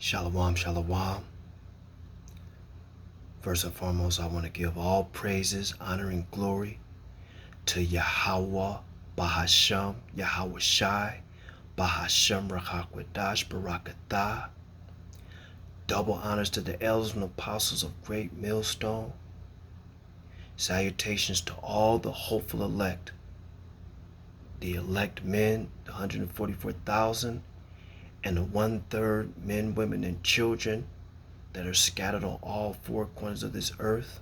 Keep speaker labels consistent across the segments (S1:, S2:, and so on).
S1: Shalom, shalom. First and foremost, I want to give all praises, honor, and glory to Yahweh, Bahasham, Yahweh Shai, Bahasham Rachakwadash, Barakatah. Double honors to the elders and apostles of Great Millstone. Salutations to all the hopeful elect, the elect men, the 144,000, and the 1/3 men, women, and children that are scattered on all four corners of this earth.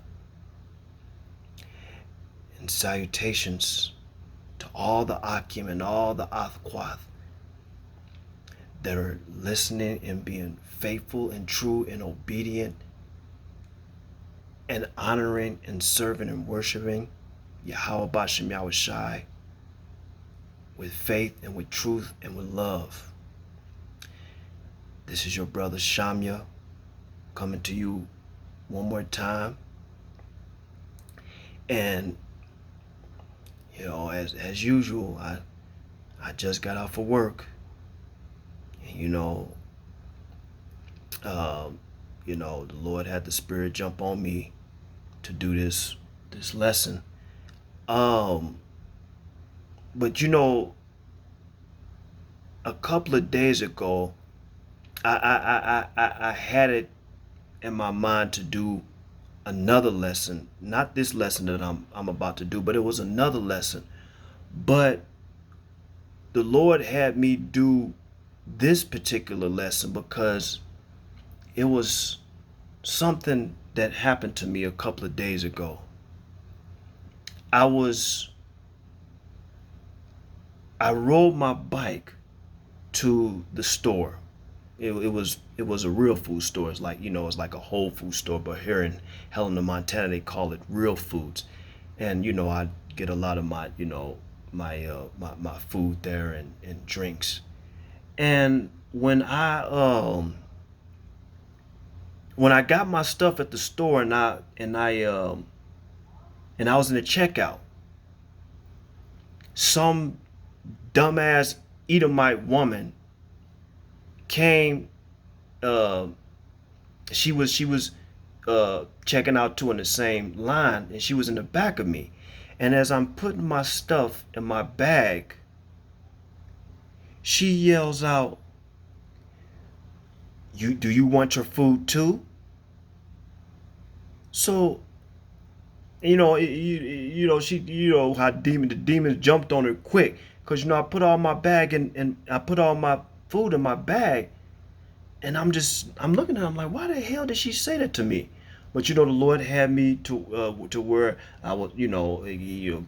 S1: And salutations to all the Akim and all the Athquath that are listening and being faithful and true and obedient and honoring and serving and worshiping Yahweh Bashem Yahweh Shai with faith and with truth and with love. This is your brother Shamya coming to you one more time. And as usual, I just got out for work. And the Lord had the Spirit jump on me to do this lesson. But a couple of days ago, I had it in my mind to do another lesson, not this lesson that I'm about to do, but it was another lesson. But the Lord had me do this particular lesson because it was something that happened to me a couple of days ago. I rode my bike to the store. It was a real food store. It's like it's like a Whole Food store, but here in Helena, Montana, they call it Real Foods. And I get a lot of my my food there and drinks. And when I got my stuff at the store and I was in the checkout, some dumbass Edomite woman came. She was checking out too in the same line, and she was in the back of me. And as I'm putting my stuff in my bag, she yells out, do you want your food too?" So she how the demons jumped on her quick, because I put all my bag and I put all my food in my bag, and I'm looking at her, I'm like, why the hell did she say that to me? But the Lord had me to where I would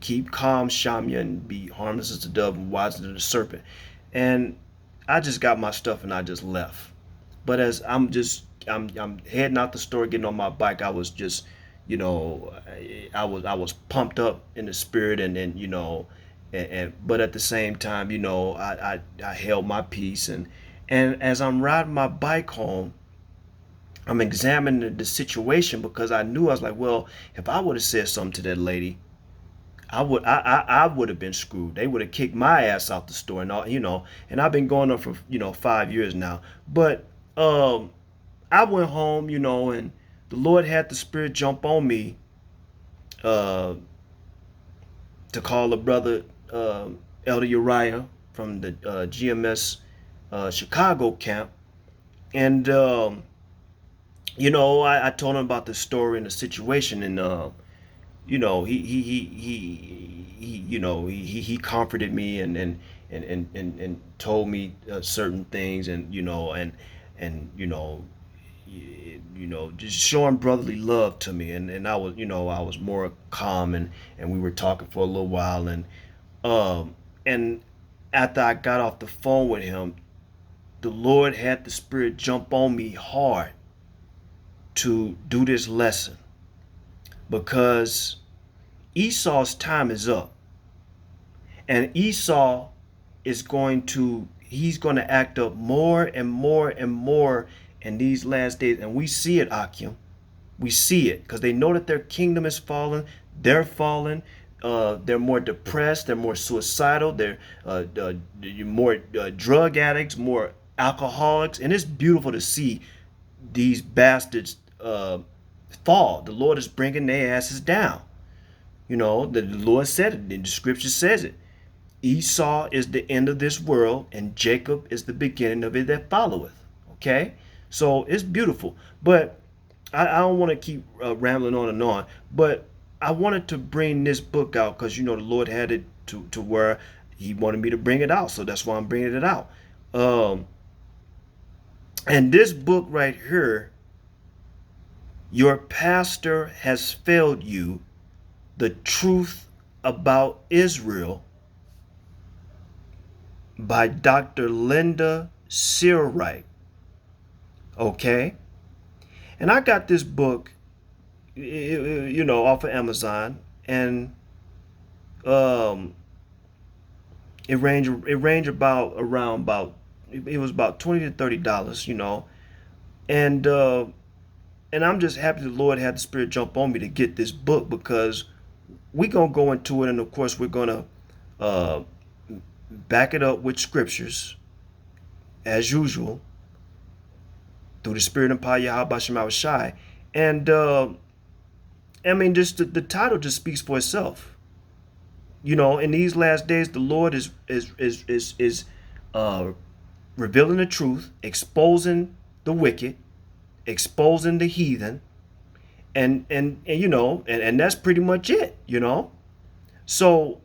S1: keep calm, Shamya, and be harmless as a dove and wise as a serpent. And I just got my stuff and I just left. But as I'm heading out the store, getting on my bike, I was just I was pumped up in the spirit, and but at the same time, I held my peace, and as I'm riding my bike home, I'm examining the situation, because I was like, well, if I would have said something to that lady, I would have been screwed. They would have kicked my ass out the store and all, and I've been going on for 5 years now. But I went home, and the Lord had the Spirit jump on me to call a brother, Elder Uriah from the GMS Chicago camp. And I told him about the story and the situation, and he comforted me and told me certain things, and just showing brotherly love to me, and I was more calm, and we were talking for a little while, and after I got off the phone with him, the Lord had the Spirit jump on me hard to do this lesson, because Esau's time is up, and Esau he's going to act up more and more and more in these last days. And we see it, Akim. We see it, because they know that their kingdom is fallen. They're fallen. They're more depressed. They're more suicidal. They're more drug addicts, more alcoholics, and it's beautiful to see these bastards fall. The Lord is bringing their asses down. You know, the Lord said it, and the scripture says it. Esau is the end of this world, and Jacob is the beginning of it that followeth. Okay? So it's beautiful. But I don't want to keep rambling on and on. But I wanted to bring this book out because, you know, the Lord had it to where he wanted me to bring it out. So that's why I'm bringing it out. And this book right here, Your Pastor Has Failed You, The Truth About Israel, by Dr. Linda Searwright. Okay? And I got this book, you know, off of Amazon, and it ranged about around about, it was about $20 to $30, you know, and I'm just happy the Lord had the Spirit jump on me to get this book, because we're gonna go into it, and of course we're gonna back it up with scriptures as usual through the Spirit and power of Yahweh Shema Shai. And I mean, just the title just speaks for itself. You know, in these last days, the Lord is revealing the truth, exposing the wicked, exposing the heathen, and you know, and that's pretty much it, you know. So,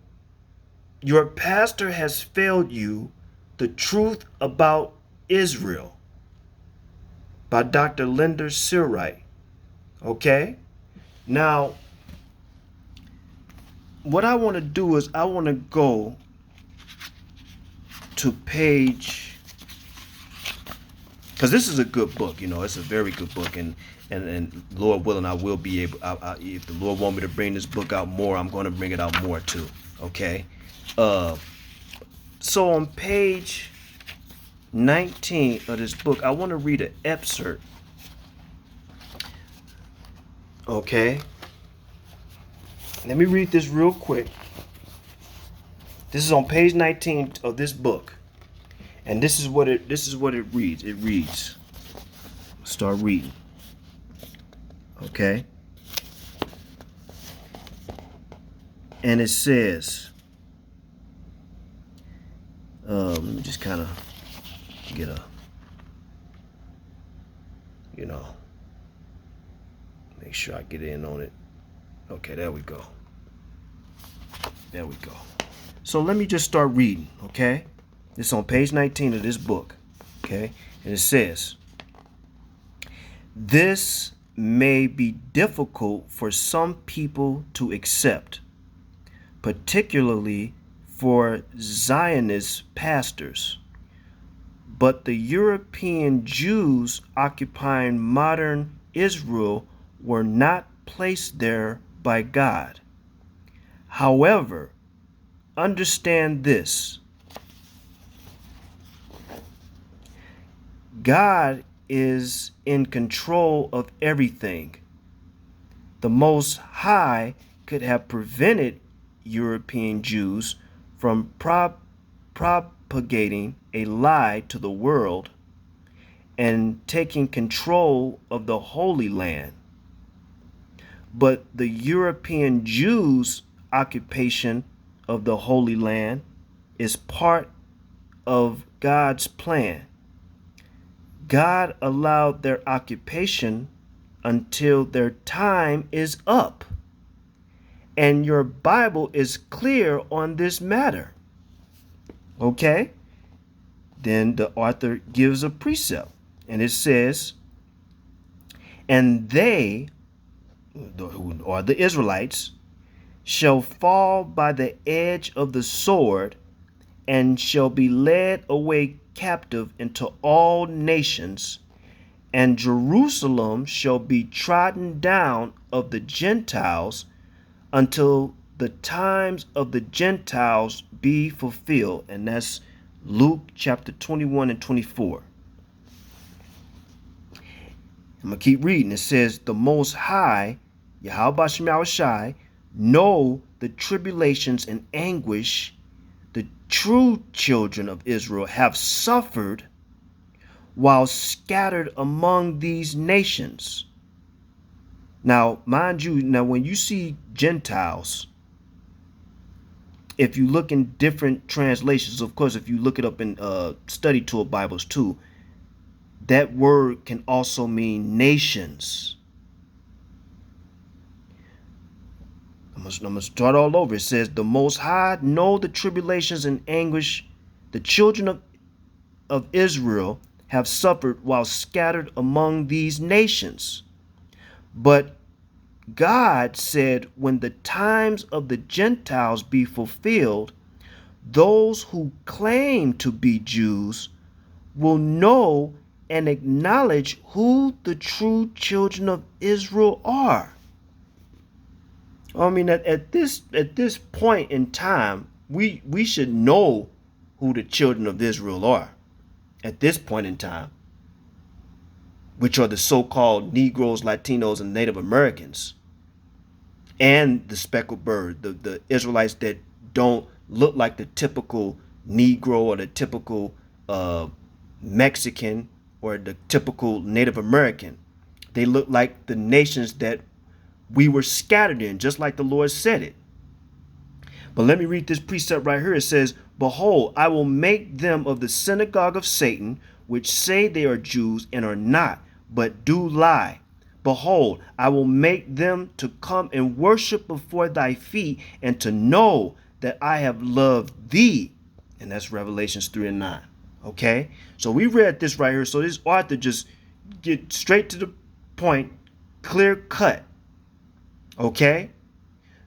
S1: Your Pastor Has Failed You, The Truth About Israel, by Dr. Linda Searwright. Okay? Now, what I want to do is I want to go to page, because this is a good book, you know, it's a very good book, and Lord willing, I will be able, if the Lord want me to bring this book out more, I'm going to bring it out more too. Okay? So on page 19 of this book, I want to read an excerpt. Okay? Let me read this real quick. This is on page 19 of this book. And this is what it reads. It reads. Start reading. Okay? And it says, let me just kind of get a, you know, make sure I get in on it. Okay, there we go. There we go. So let me just start reading, okay? It's on page 19 of this book, okay? And it says, this may be difficult for some people to accept, particularly for Zionist pastors. But the European Jews occupying modern Israel were not placed there by God. However, understand this. God is in control of everything. The Most High could have prevented European Jews from propagating a lie to the world and taking control of the Holy Land. But the European Jews' occupation of the Holy Land is part of God's plan. God allowed their occupation until their time is up. And your Bible is clear on this matter. Okay? Then the author gives a precept, and it says, and they, or the Israelites, shall fall by the edge of the sword, and shall be led away captive into all nations, and Jerusalem shall be trodden down of the Gentiles until the times of the Gentiles be fulfilled. And that's Luke chapter 21 and 24. I'm going to keep reading. It says, the Most High, Yahweh Shema Shai, know the tribulations and anguish the true children of Israel have suffered while scattered among these nations. Now, mind you, when you see Gentiles, if you look in different translations, of course, if you look it up in study tool Bibles too, that word can also mean nations. I'm going to start all over. It says, the Most High know the tribulations and anguish the children of Israel have suffered while scattered among these nations. But God said, when the times of the Gentiles be fulfilled, those who claim to be Jews will know and acknowledge who the true children of Israel are. I mean, at this point in time, we should know who the children of Israel are at this point in time, which are the so-called Negroes, Latinos, and Native Americans, and the speckled bird, the Israelites that don't look like the typical Negro or the typical Mexican or the typical Native American. They look like the nations that we were scattered in, just like the Lord said it. But let me read this precept right here. It says, behold, I will make them of the synagogue of Satan, which say they are Jews and are not, but do lie. Behold, I will make them to come and worship before thy feet, and to know that I have loved thee. And that's Revelations 3 and 9. Okay? So we read this right here. So this author just get straight to the point, clear cut. Okay?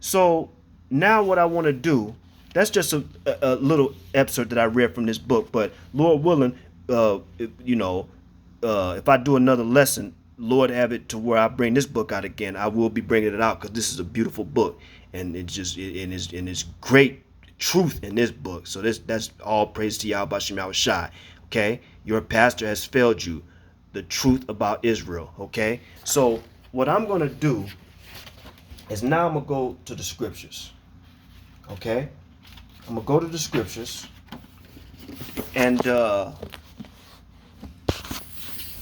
S1: So now what I want to do, that's just a little excerpt that I read from this book. But Lord willing, if I do another lesson, Lord have it to where I bring this book out again, I will be bringing it out, because this is a beautiful book, and it's great truth in this book. So that's all praise to Yahweh Qam Yasharahla. Okay, your pastor has failed you. The truth about Israel. Okay, so what I'm gonna do is now I'm gonna go to the scriptures. Okay, I'm gonna go to the scriptures, and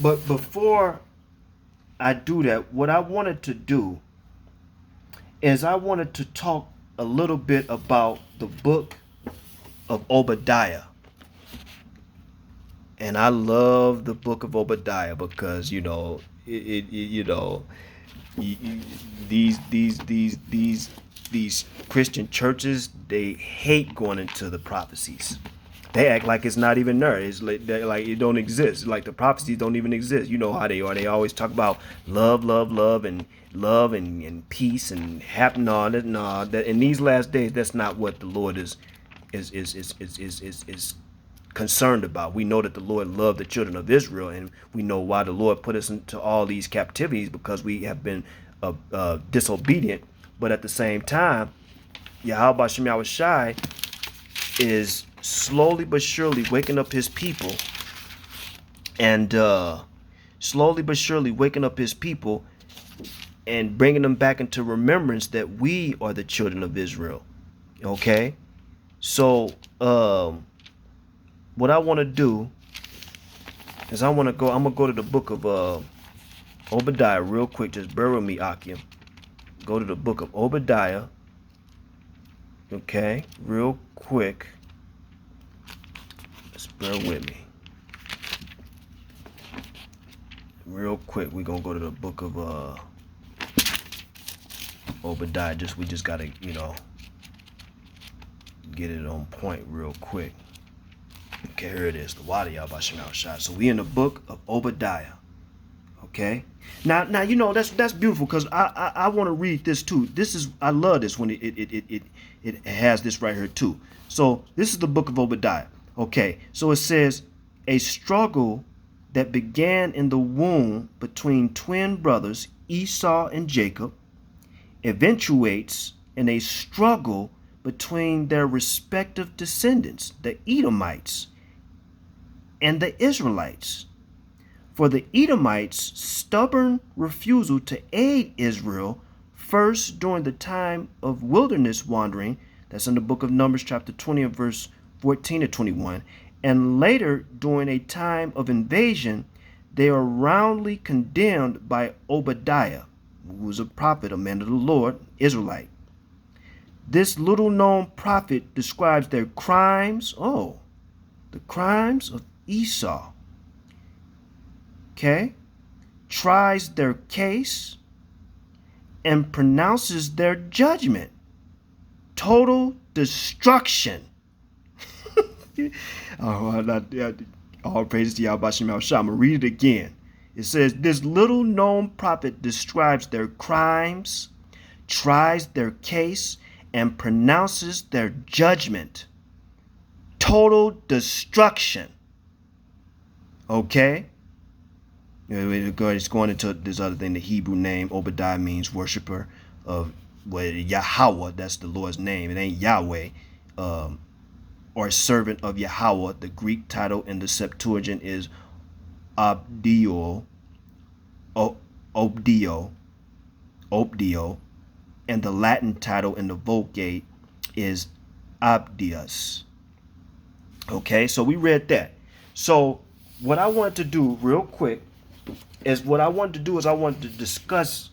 S1: but before I do that, what I wanted to do is I wanted to talk a little bit about the book of Obadiah. And I love the book of Obadiah because, these Christian churches, they hate going into the prophecies. They act like it's not even there. It's like it don't exist. Like the prophecies don't even exist. You know how they are. They always talk about love, and peace and happiness. No, that in these last days, that's not what the Lord is concerned about. We know that the Lord loved the children of Israel, and we know why the Lord put us into all these captivities, because we have been disobedient. But at the same time, Yahweh Qam Yasharahla is slowly but surely waking up his people, and slowly but surely waking up his people and bringing them back into remembrance that we are the children of Israel. Okay, so what I want to do is I'm gonna go to the book of Obadiah real quick. Just bear with me, Akim. Go to the book of Obadiah. Okay, real quick. Just bear with me. Real quick, we're gonna go to the book of Obadiah. We just gotta, get it on point real quick. Okay, here it is. The water Yahweh Qam Yasharahla. So we in the book of Obadiah. Okay. Now that's beautiful, because I want to read this too. I love this when it has this right here too. So this is the book of Obadiah. Okay. So it says, a struggle that began in the womb between twin brothers Esau and Jacob eventuates in a struggle between their respective descendants, the Edomites and the Israelites. For the Edomites' stubborn refusal to aid Israel, first during the time of wilderness wandering, that's in the book of Numbers chapter 20 and verse 14 to 21, And later, during a time of invasion, they are roundly condemned by Obadiah, who was a prophet, a man of the Lord, Israelite. This little known prophet describes their crimes. Oh, the crimes of Esau. Okay? Tries their case and pronounces their judgment. Total destruction. All praise to Yahweh Shem Al Shah. I'm going to read it again. It says, this little known prophet describes their crimes, tries their case, and pronounces their judgment. Total destruction. Okay? It's going into this other thing. The Hebrew name, Obadiah, means worshiper of Yahweh. That's the Lord's name. It ain't Yahweh. Or servant of Yahweh. The Greek title in the Septuagint is Obdio, and the Latin title in the Vulgate is Abdius. Okay, so we read that. So what I want to do real quick is I want to discuss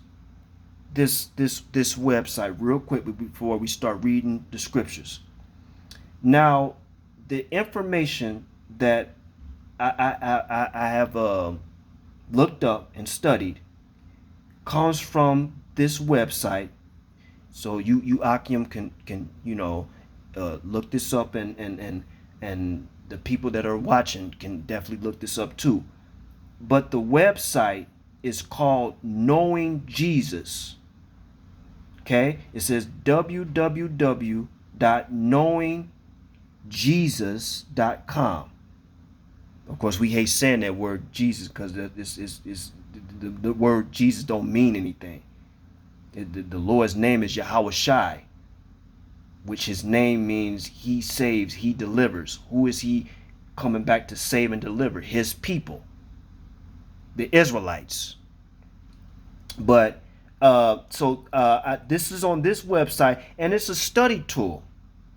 S1: this website real quick before we start reading the scriptures. Now, the information that I have looked up and studied comes from this website. So you Akim can look this up, and the people that are watching can definitely look this up too. But the website is called Knowing Jesus. Okay, it says www.knowingjesus.com. Of course, we hate saying that word Jesus because this is the word Jesus don't mean anything. The Lord's name is Yahweh Shai, which his name means he saves, he delivers. Who is he coming back to save and deliver? His people, the Israelites. But this is on this website, and it's a study tool.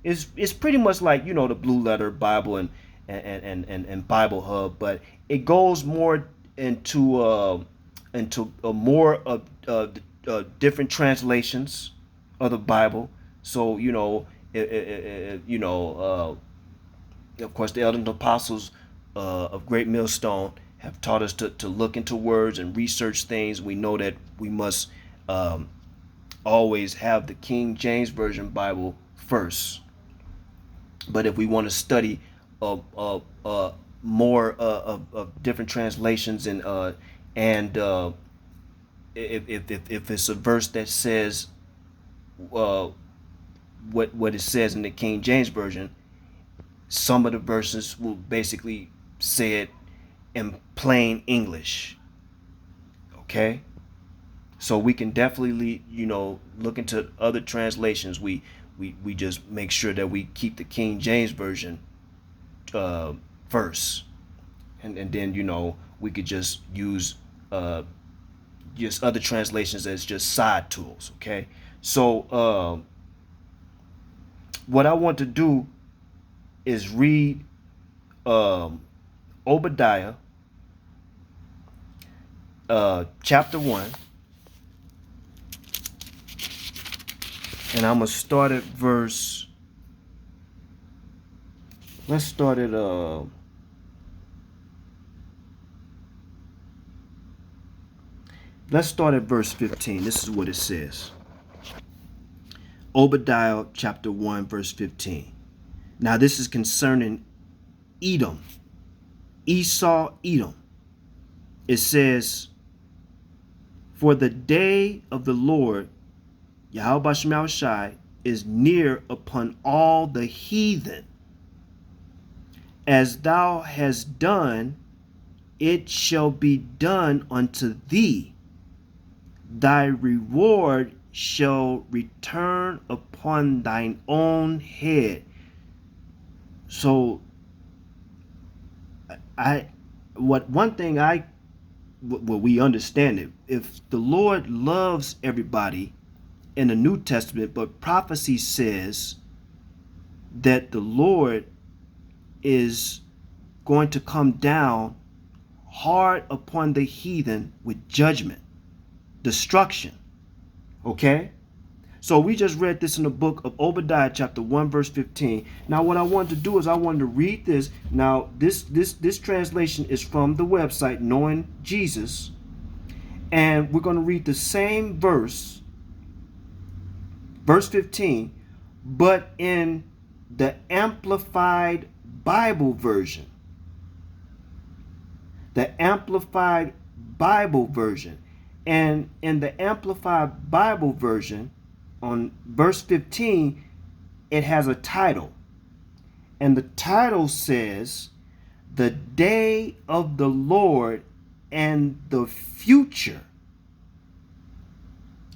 S1: It's pretty much like the Blue Letter Bible and Bible Hub, but it goes more into more of different translations of the Bible. So of course, the elders and apostles of Great Millstone have taught us to look into words and research things. We know that we must always have the King James Version Bible first. But if we want to study more of different translations and if it's a verse that says what it says in the King James Version, some of the verses will basically say it in plain English. Okay, so we can definitely look into other translations. We just make sure that we keep the King James Version first, and then we could just use just other translations as just side tools. Okay, so what I want to do is read Obadiah chapter 1, and I'm gonna start at verse. Let's start at verse 15. This is what it says. Obadiah chapter 1 verse 15. Now this is concerning Edom, Esau, Edom. It says, for the day of the Lord, Yahweh Shem Shai, is near upon all the heathen. As thou hast done, it shall be done unto thee. Thy reward shall return upon thine own head. So we understand it. If the Lord loves everybody in the New Testament, but prophecy says that the Lord is going to come down hard upon the heathen with judgment, destruction. Okay? So we just read this in the book of Obadiah, chapter 1, verse 15. Now, what I wanted to do is I wanted to read this. Now, this translation is from the website Knowing Jesus. And we're going to read the same verse, verse 15, but in the Amplified Bible version. The Amplified Bible version. And in the Amplified Bible version, on verse 15, it has a title. And the title says, "The Day of the Lord and the Future."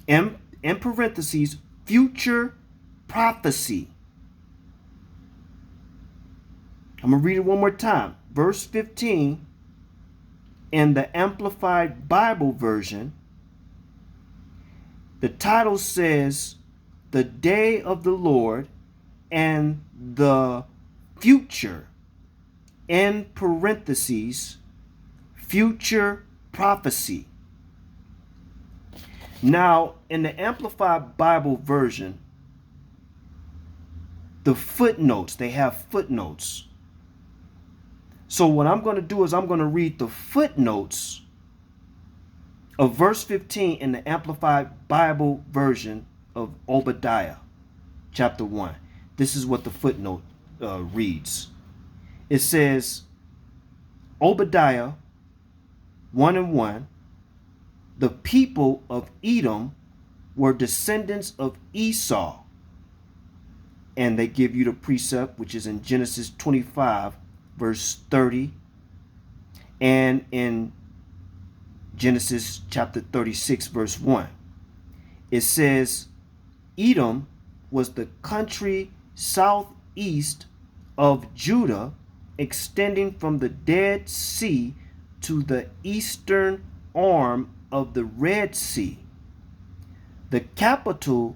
S1: In parentheses, future prophecy. I'm going to read it one more time. Verse 15 in the Amplified Bible version, the title says, "The Day of the Lord and the Future," in parentheses, future prophecy. Now, in the Amplified Bible version, the footnotes, they have footnotes. So what I'm going to do is I'm going to read the footnotes of verse 15 in the Amplified Bible version of Obadiah, chapter 1. This is what the footnote reads. It says, Obadiah 1:1, "The people of Edom were descendants of Esau." And they give you the precept, which is in Genesis 25, verse 30, and in Genesis chapter 36, verse 1. It says, Edom was the country southeast of Judah, extending from the Dead Sea to the eastern arm of the Red Sea. The capital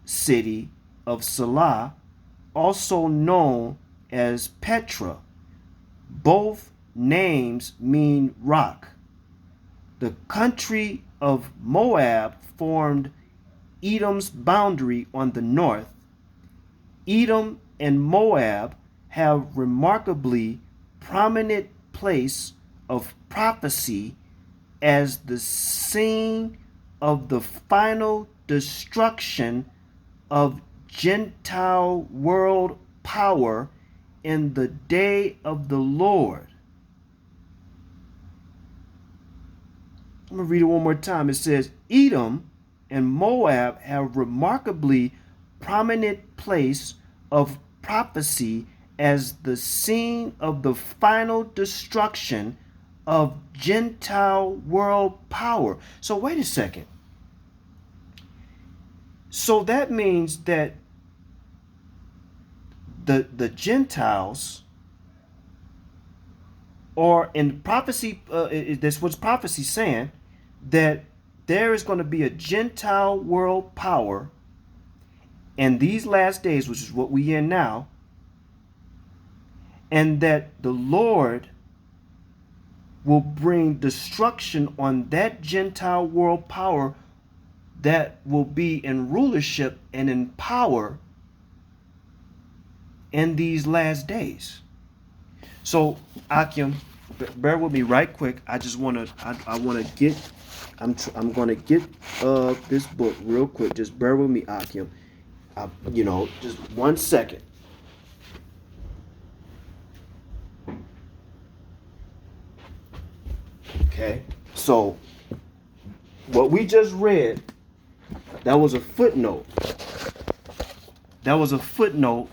S1: city of Salah, also known as Petra. Both names mean rock. The country of Moab formed Edom's boundary on the north. Edom and Moab have remarkably prominent place of prophecy as the scene of the final destruction of Gentile world power in the day of the Lord. I'm going to read it one more time. It says, Edom and Moab have remarkably prominent place of prophecy as the scene of the final destruction of Gentile world power. So wait a second. So that means that the Gentiles, or in prophecy, that's what's prophecy saying, that there is going to be a Gentile world power in these last days, which is what we in now, and that the Lord will bring destruction on that Gentile world power that will be in rulership and in power in these last days. So, Akim, bear with me right quick. I just want to, I want to get, I'm going to get this book real quick. Just bear with me, Akim. Just 1 second. Okay, so what we just read, that was a footnote. That was a footnote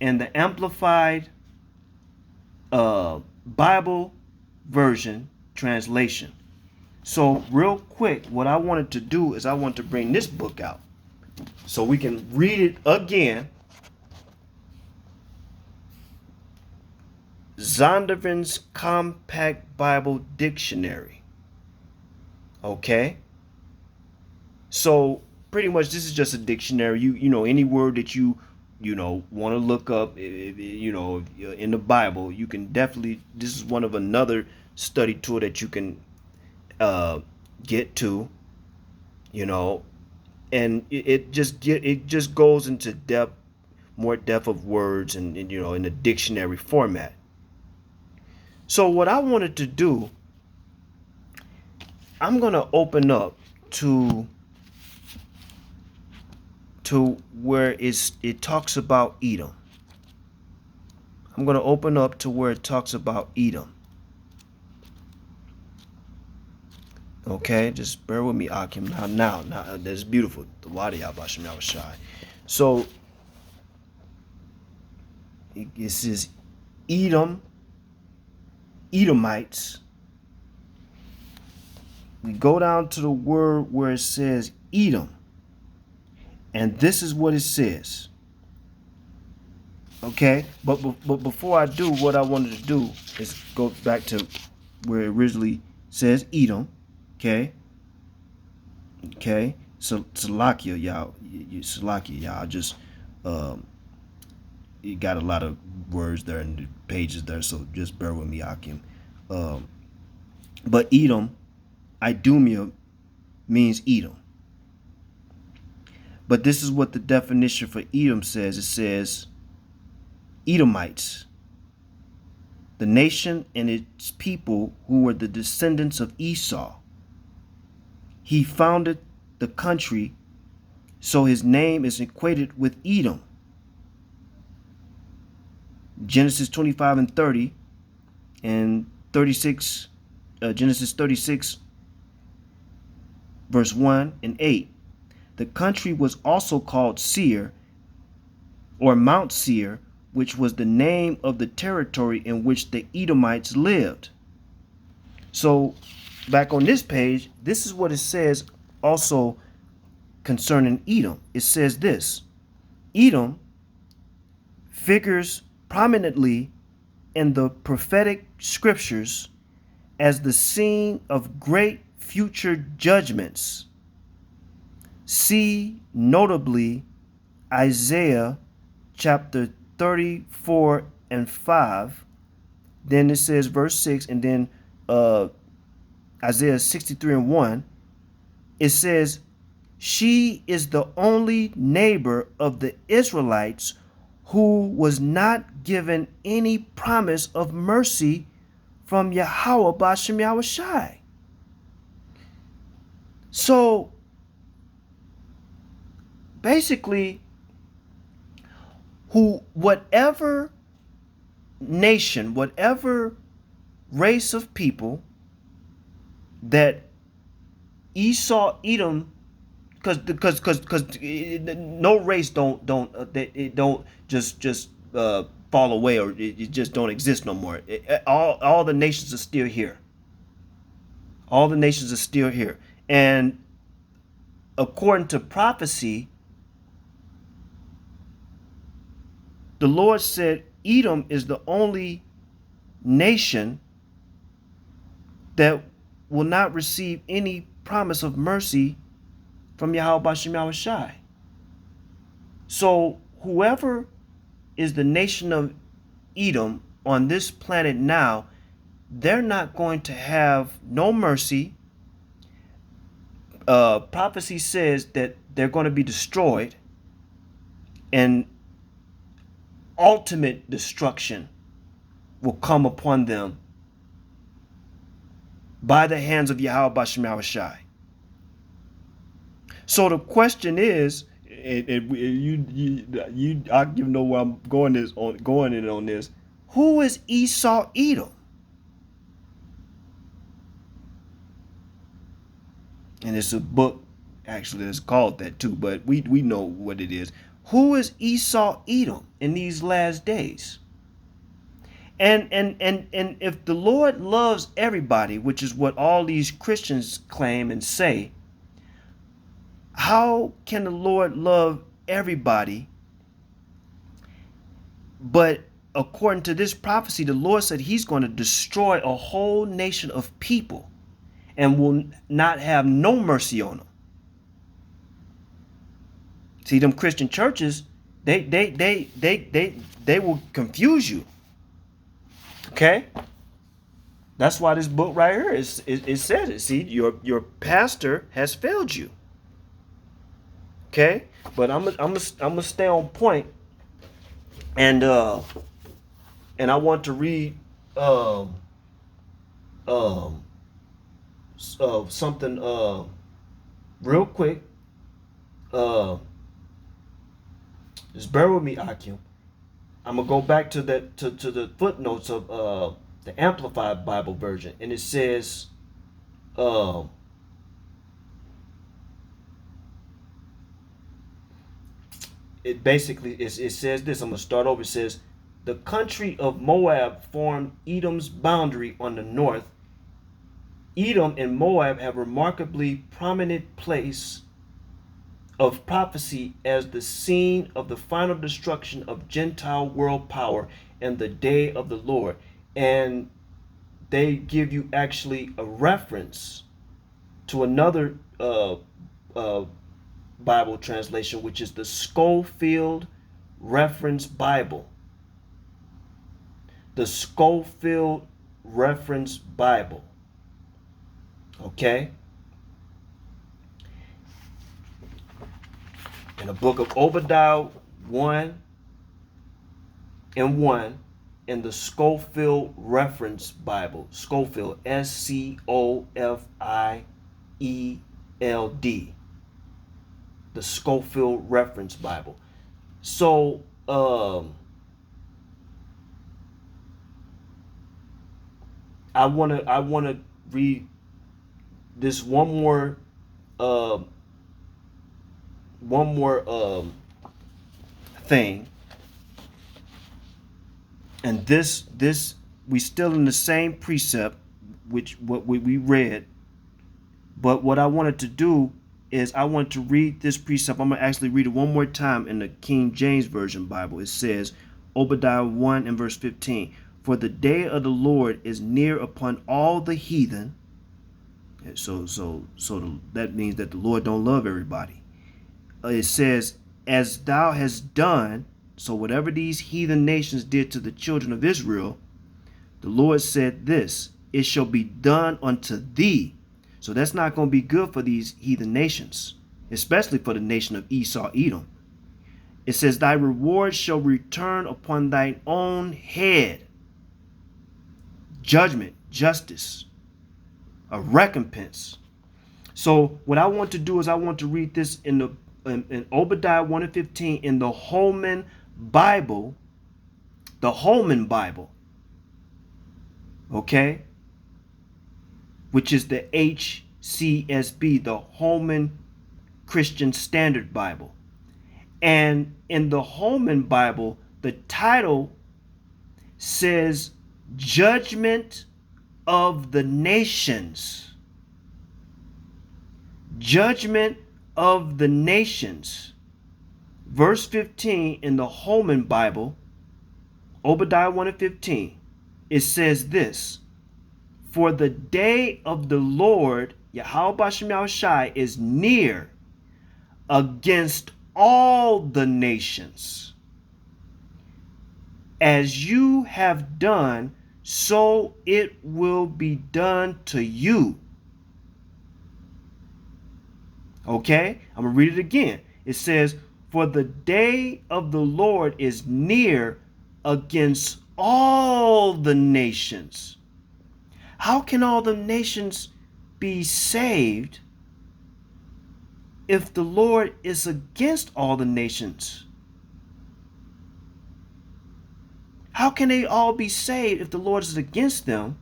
S1: in the Amplified Bible version translation. So real quick, what I wanted to do is I want to bring this book out so we can read it again. Zondervan's Compact Bible Dictionary. Okay? So pretty much this is just a dictionary. You know, any word that you want to look up, if you're in the Bible, you can definitely, this is one of another study tool that you can get to, and it just goes into more depth of words, and in a dictionary format. So what I wanted to do, I'm going to open up to where it talks about Edom. I'm going to open up to where it talks about Edom. Okay, just bear with me, Akim. Now, that's beautiful. The Wadi Abashim Yawashai. So it says Edom, Edomites. We go down to the word where it says Edom. And this is what it says. Okay, but before I do, what I wanted to do is go back to where it originally says Edom. Okay. So Salakia, y'all. Salakia, y'all. Just you got a lot of words there and the pages there, so just bear with me, Akim. But Edom, Idumea, means Edom. But this is what the definition for Edom says. It says, Edomites, the nation and its people who were the descendants of Esau. He founded the country, so his name is equated with Edom. Genesis 25 and 30 and 36, Genesis 36, verse 1 and 8. The country was also called Seir, or Mount Seir, which was the name of the territory in which the Edomites lived. So back on this page, this is what it says also concerning Edom. It says this: Edom figures prominently in the prophetic scriptures as the scene of great future judgments. See notably Isaiah chapter 34 and 5. Then it says verse 6, and then Isaiah 63 and 1. It says, she is the only neighbor of the Israelites who was not given any promise of mercy from Yahweh Bashem Yahushai. So basically, whatever nation, whatever race of people that Esau, Edom, because no race don't just fall away, or it just don't exist no more. All the nations are still here. All the nations are still here, and according to prophecy, the Lord said Edom is the only nation that will not receive any promise of mercy from Yahweh Bashem Yahushai. So whoever is the nation of Edom on this planet now, they're not going to have no mercy. Prophecy says that they're going to be destroyed, and ultimate destruction will come upon them by the hands of Yahweh Bashem Yahushai. So the question is, I know where I'm going in on this. Who is Esau Edom? And it's a book actually that's called that too, but we know what it is. Who is Esau Edom in these last days? And if the Lord loves everybody, which is what all these Christians claim and say, how can the Lord love everybody? But according to this prophecy, the Lord said he's going to destroy a whole nation of people and will not have no mercy on them. See, them Christian churches, They will confuse you. Okay? That's why this book right here it says it. See, your pastor has failed you. Okay? But I'm gonna stay on point, and I want to read um um something real quick. Uh just bear with me, Akim. I'm gonna go back to the footnotes of the Amplified Bible version, and it says, um, it says this. I'm gonna start over. It says, the country of Moab formed Edom's boundary on the north. Edom and Moab have remarkably prominent place of prophecy as the scene of the final destruction of Gentile world power and the day of the Lord. And they give you actually a reference to another Bible translation, which is the Schofield Reference Bible. The Schofield Reference Bible. Okay? In the book of Obadiah 1 and 1, in the Schofield Reference Bible. Schofield, Scofield. The Schofield Reference Bible. So, I wanna read this one more thing, and this we still in the same precept, which what we read, but what I wanted to do is I want to read this precept. I'm gonna actually read it one more time in the King James Version Bible. It says, Obadiah 1 and verse 15, for the day of the Lord is near upon all the heathen. So that means that the Lord don't love everybody. It says, as thou hast done, so whatever these heathen nations did to the children of Israel, the Lord said this, it shall be done unto thee. So that's not going to be good for these heathen nations, especially for the nation of Esau, Edom. It says, thy reward shall return upon thine own head. Judgment, justice, a recompense. So what I want to do is I want to read this in Obadiah 1 and 15 in the Holman Bible. The Holman Bible. Okay? Which is the HCSB, the Holman Christian Standard Bible. And in the Holman Bible, the title says Judgment of the Nations. Judgment of the Nations. Verse 15 in the Holman Bible, Obadiah 1 and 15, it says this, for the day of the Lord, Yahweh Bashem Yahushai, is near against all the nations. As you have done, so it will be done to you. Okay, I'm going to read it again. It says, for the day of the Lord is near against all the nations. How can all the nations be saved if the Lord is against all the nations? How can they all be saved if the Lord is against them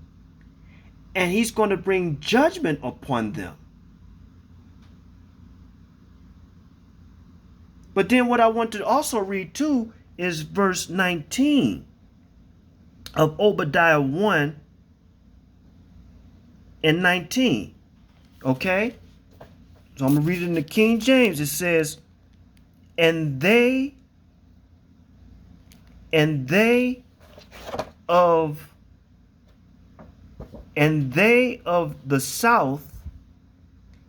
S1: and he's going to bring judgment upon them? But then what I want to also read too is verse 19 of Obadiah 1 and 19. Okay? So I'm going to read it in the King James. It says, and they of the south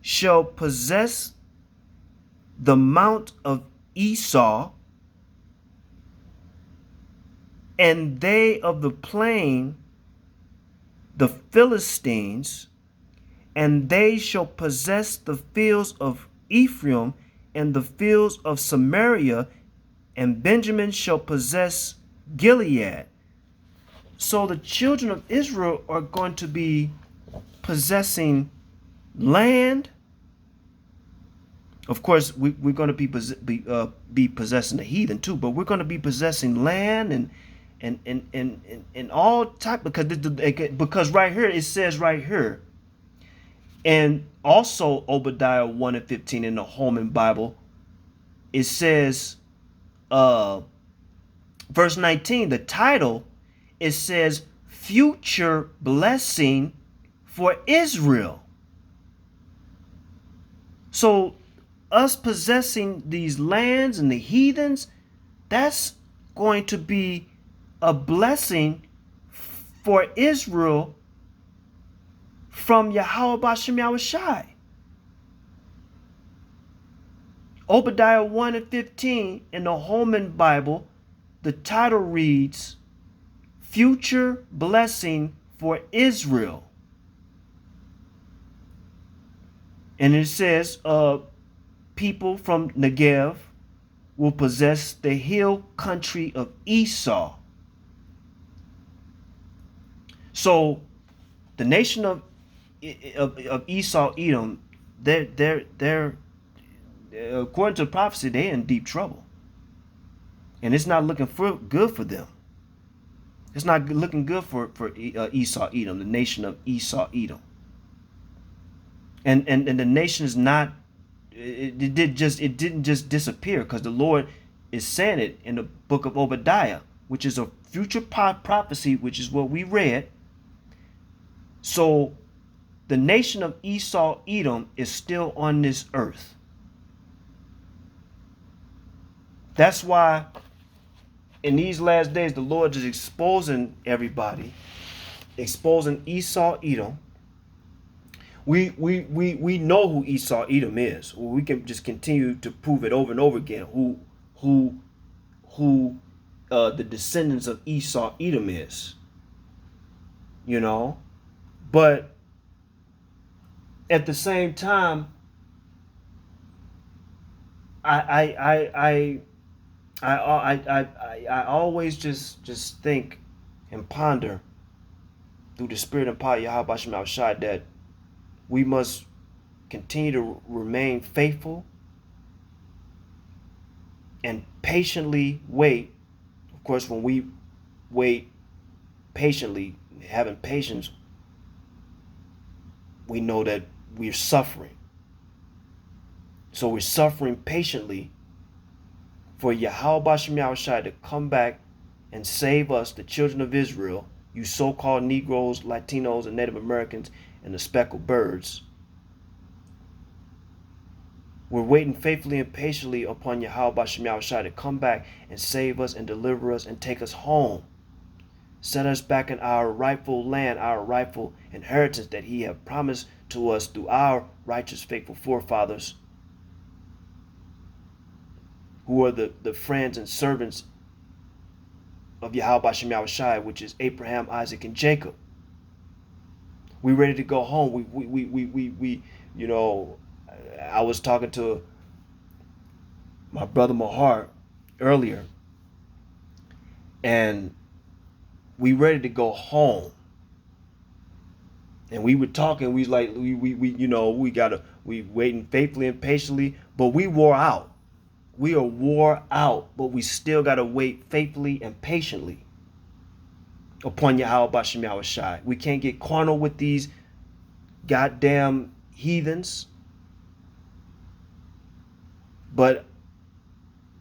S1: shall possess the mount of Esau, And they of the plain, the Philistines, and they shall possess the fields of Ephraim and the fields of Samaria, and Benjamin shall possess Gilead. So the children of Israel are going to be possessing land. Of course, we're going to be possessing the heathen too, but we're going to be possessing land and all type, because right here it says right here, and also Obadiah 1:15 in the Holman Bible, it says, verse 19, the title, it says future blessing for Israel. So us possessing these lands and the heathens, that's going to be a blessing for Israel from Yahweh Bashem Yahushai. Obadiah 1:15 in the Holman Bible, the title reads, future blessing for Israel. And it says, people from Negev will possess the hill country of Esau. So the nation of Esau, Edom, they're according to prophecy, they're in deep trouble, and it's not looking good for them. It's not looking good for Esau, Edom, the nation of Esau, Edom, and the nation is not. It didn't just disappear, because the Lord is saying it in the book of Obadiah, which is a future prophecy, which is what we read. So the nation of Esau, Edom is still on this earth. That's why in these last days, the Lord is exposing everybody, exposing Esau, Edom. We know who Esau, Edom is. We can just continue to prove it over and over again. Who the descendants of Esau, Edom is. You know, but at the same time, I always just think and ponder through the spirit and power of Yahweh Bashem Yahushai that we must continue to remain faithful and patiently wait. Of course, when we wait patiently, having patience, we know that we're suffering. So we're suffering patiently for Yahweh Bashem Yahushai to come back and save us, the children of Israel, you so-called Negroes, Latinos, and Native Americans, and the speckled birds. We're waiting faithfully and patiently upon Yahweh Bashem Yahushai to come back and save us and deliver us and take us home. Set us back in our rightful land, our rightful inheritance that he have promised to us through our righteous, faithful forefathers, who are the friends and servants of Yahweh Bashem Yahushai, which is Abraham, Isaac, and Jacob. We ready to go home. We you know, I was talking to my brother Mahar earlier, and we ready to go home. And we were talking, we like, we you know, we waiting faithfully and patiently, but we wore out. We are wore out, but we still got to wait faithfully and patiently upon Yahweh Bashem Yahushai. We can't get carnal with these goddamn heathens. But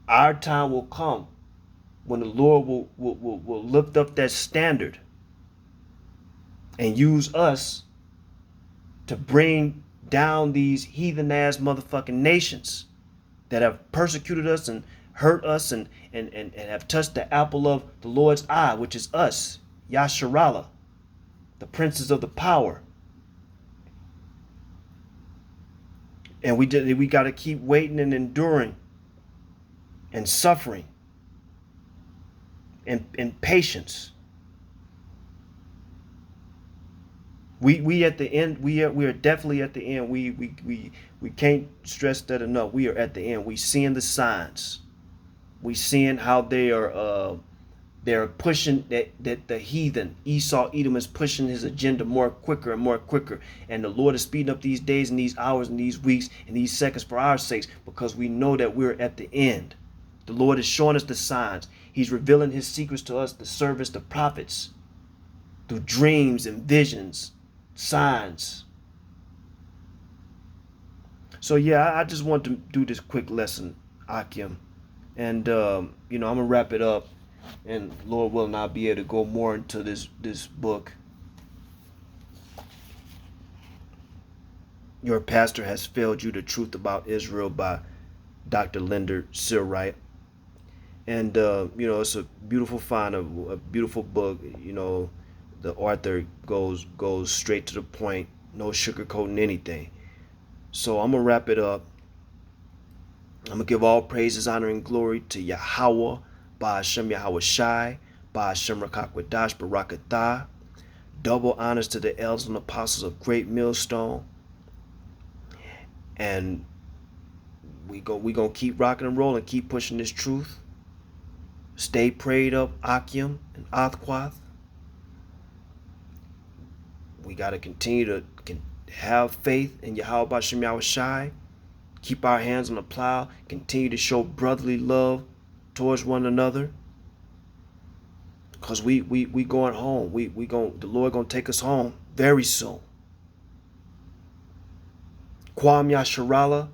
S1: our time will come when the Lord will lift up that standard and use us to bring down these heathen ass motherfucking nations that have persecuted us and hurt us and have touched the apple of the Lord's eye, which is us, Yasharahla, the princes of the power. And we got to keep waiting and enduring and suffering and patience. We at the end. We are definitely at the end. We can't stress that enough. We are at the end. We seeing the signs. We seeing how they're pushing that the heathen Esau Edom is pushing his agenda more quicker and more quicker, and the Lord is speeding up these days and these hours and these weeks and these seconds for our sakes, because we know that we're at the end. The Lord is showing us the signs. He's revealing his secrets to us, the servants, the prophets, through dreams and visions, signs. So yeah, I just want to do this quick lesson, Akim, and I'm gonna wrap it up, and Lord willing, I'll be able to go more into this book. Your pastor has failed you: the truth about Israel by Dr. Linder Silwright. And it's a beautiful find, a beautiful book. The author goes straight to the point, no sugarcoating anything. So I'm gonna wrap it up. I'm gonna give all praises, honor, and glory to Yahweh, by Hashem Yahweh Shai, by Hashem Rakakwadash Barakatah. Double honors to the elders and apostles of Great Millstone. And we gonna keep rocking and rolling, keep pushing this truth. Stay prayed up, Akim and Athquath. We gotta continue to have faith in Yahweh Hashem Yahweh Shai. Keep our hands on the plow. Continue to show brotherly love towards one another. Cause we going home. The Lord gonna take us home very soon. Qam Yasharahla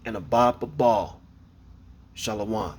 S1: and Abad Babal. Shalom.